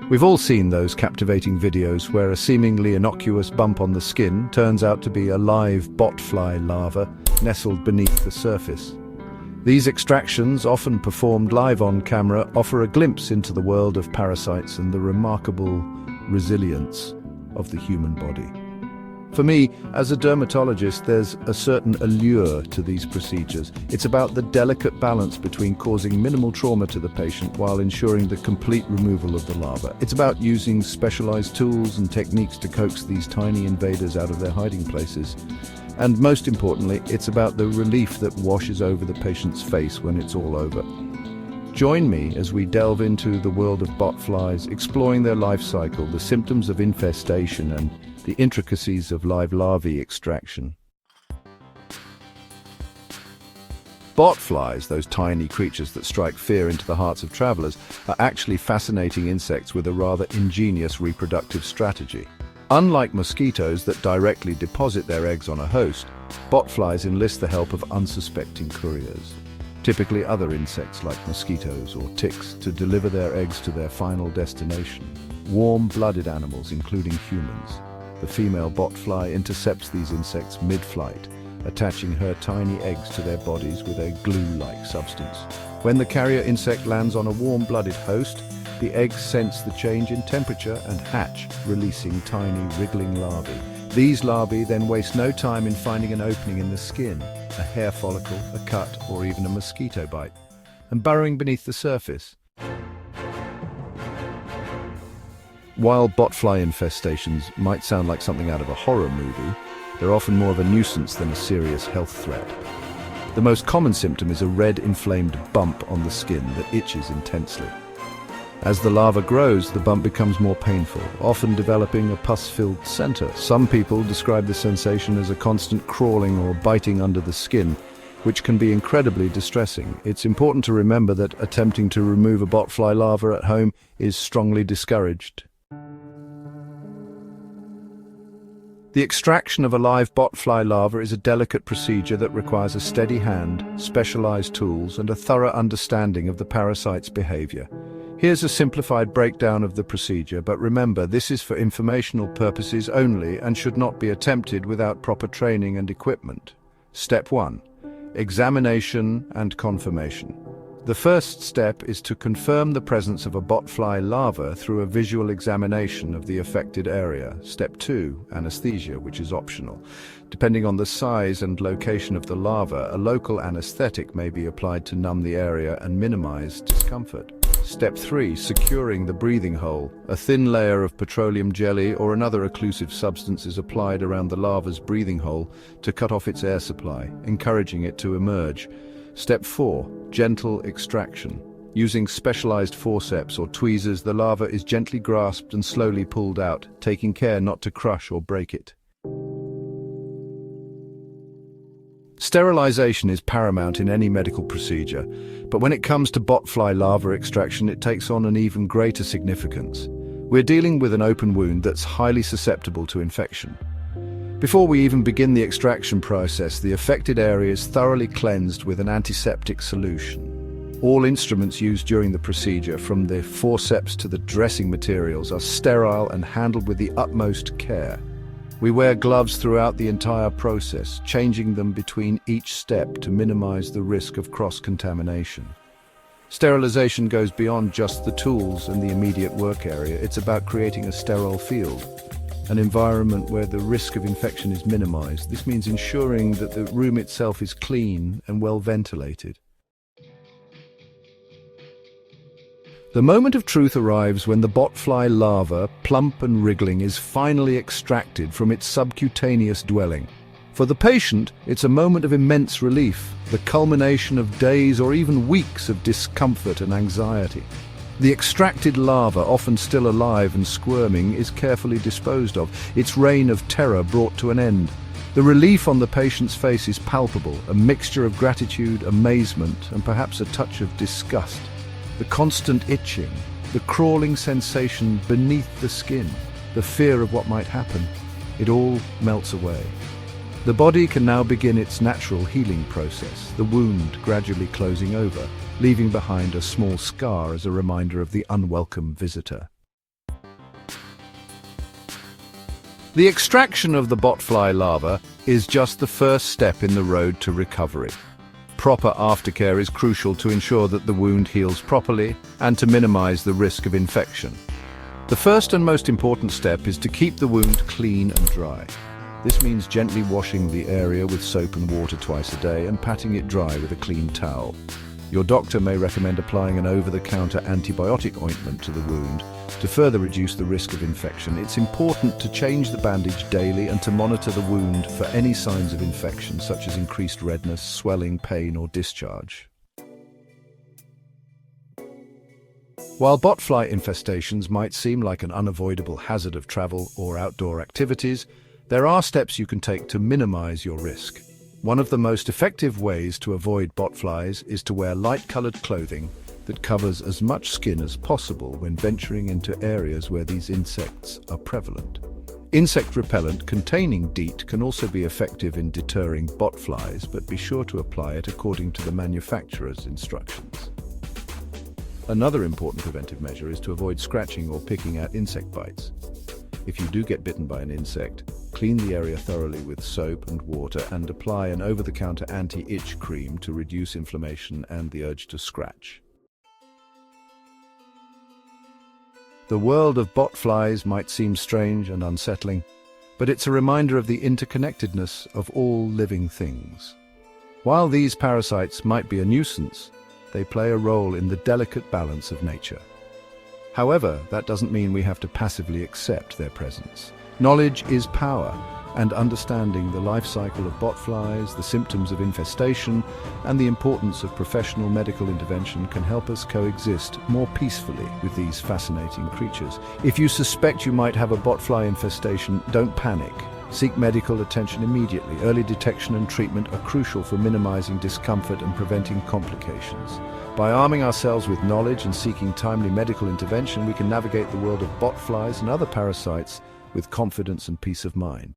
We've all seen those captivating videos where a seemingly innocuous bump on the skin turns out to be a live botfly larva nestled beneath the surface. These extractions, often performed live on camera, offer a glimpse into the world of parasites and the remarkable resilience of the human body. For me, as a dermatologist, there's a certain allure to these procedures. It's about the delicate balance between causing minimal trauma to the patient while ensuring the complete removal of the larva. It's about using specialized tools and techniques to coax these tiny invaders out of their hiding places. And most importantly, it's about the relief that washes over the patient's face when it's all over. Join me as we delve into the world of botflies, exploring their life cycle, the symptoms of infestation, and the intricacies of live larvae extraction. Botflies, those tiny creatures that strike fear into the hearts of travelers, are actually fascinating insects with a rather ingenious reproductive strategy. Unlike mosquitoes that directly deposit their eggs on a host, botflies enlist the help of unsuspecting couriers, typically other insects like mosquitoes or ticks, to deliver their eggs to their final destination, warm-blooded animals including humans. The female botfly intercepts these insects mid-flight, attaching her tiny eggs to their bodies with a glue-like substance. When the carrier insect lands on a warm-blooded host, the eggs sense the change in temperature and hatch, releasing tiny wriggling larvae. These larvae then waste no time in finding an opening in the skin, a hair follicle, a cut, or even a mosquito bite, and burrowing beneath the surface. While botfly infestations might sound like something out of a horror movie, they're often more of a nuisance than a serious health threat. The most common symptom is a red, inflamed bump on the skin that itches intensely. As the larva grows, the bump becomes more painful, often developing a pus-filled center. Some people describe the sensation as a constant crawling or biting under the skin, which can be incredibly distressing. It's important to remember that attempting to remove a botfly larva at home is strongly discouraged. The extraction of a live botfly larva is a delicate procedure that requires a steady hand, specialized tools, and a thorough understanding of the parasite's behavior. Here's a simplified breakdown of the procedure, but remember, this is for informational purposes only and should not be attempted without proper training and equipment. Step 1. Examination and confirmation. The first step is to confirm the presence of a botfly larva through a visual examination of the affected area. Step 2. Anesthesia, which is optional. Depending on the size and location of the larva, a local anesthetic may be applied to numb the area and minimize discomfort. Step 3. Securing the breathing hole. A thin layer of petroleum jelly or another occlusive substance is applied around the larva's breathing hole to cut off its air supply, encouraging it to emerge. Step 4. Gentle extraction. Using specialized forceps or tweezers, the larva is gently grasped and slowly pulled out, taking care not to crush or break it. Sterilization is paramount in any medical procedure, but when it comes to botfly larva extraction, it takes on an even greater significance. We're dealing with an open wound that's highly susceptible to infection. Before we even begin the extraction process, the affected area is thoroughly cleansed with an antiseptic solution. All instruments used during the procedure, from the forceps to the dressing materials, are sterile and handled with the utmost care. We wear gloves throughout the entire process, changing them between each step to minimize the risk of cross-contamination. Sterilization goes beyond just the tools and the immediate work area. It's about creating a sterile field, an environment where the risk of infection is minimized. This means ensuring that the room itself is clean and well ventilated. The moment of truth arrives when the botfly larva, plump and wriggling, is finally extracted from its subcutaneous dwelling. For the patient, it's a moment of immense relief, the culmination of days or even weeks of discomfort and anxiety. The extracted larva, often still alive and squirming, is carefully disposed of, its reign of terror brought to an end. The relief on the patient's face is palpable, a mixture of gratitude, amazement, and perhaps a touch of disgust. The constant itching, the crawling sensation beneath the skin, the fear of what might happen, it all melts away. The body can now begin its natural healing process, the wound gradually closing over, leaving behind a small scar as a reminder of the unwelcome visitor. The extraction of the botfly larva is just the first step in the road to recovery. Proper aftercare is crucial to ensure that the wound heals properly and to minimize the risk of infection. The first and most important step is to keep the wound clean and dry. This means gently washing the area with soap and water twice a day and patting it dry with a clean towel. Your doctor may recommend applying an over-the-counter antibiotic ointment to the wound to further reduce the risk of infection. It's important to change the bandage daily and to monitor the wound for any signs of infection, such as increased redness, swelling, pain, or discharge. While botfly infestations might seem like an unavoidable hazard of travel or outdoor activities, there are steps you can take to minimize your risk. One of the most effective ways to avoid botflies is to wear light-colored clothing that covers as much skin as possible when venturing into areas where these insects are prevalent. Insect repellent containing DEET can also be effective in deterring botflies, but be sure to apply it according to the manufacturer's instructions. Another important preventive measure is to avoid scratching or picking at insect bites. If you do get bitten by an insect, clean the area thoroughly with soap and water and apply an over-the-counter anti-itch cream to reduce inflammation and the urge to scratch. The world of botflies might seem strange and unsettling, but it's a reminder of the interconnectedness of all living things. While these parasites might be a nuisance, they play a role in the delicate balance of nature. However, that doesn't mean we have to passively accept their presence. Knowledge is power, and understanding the life cycle of botflies, the symptoms of infestation, and the importance of professional medical intervention can help us coexist more peacefully with these fascinating creatures. If you suspect you might have a botfly infestation, don't panic. Seek medical attention immediately. Early detection and treatment are crucial for minimizing discomfort and preventing complications. By arming ourselves with knowledge and seeking timely medical intervention, we can navigate the world of botflies and other parasites with confidence and peace of mind.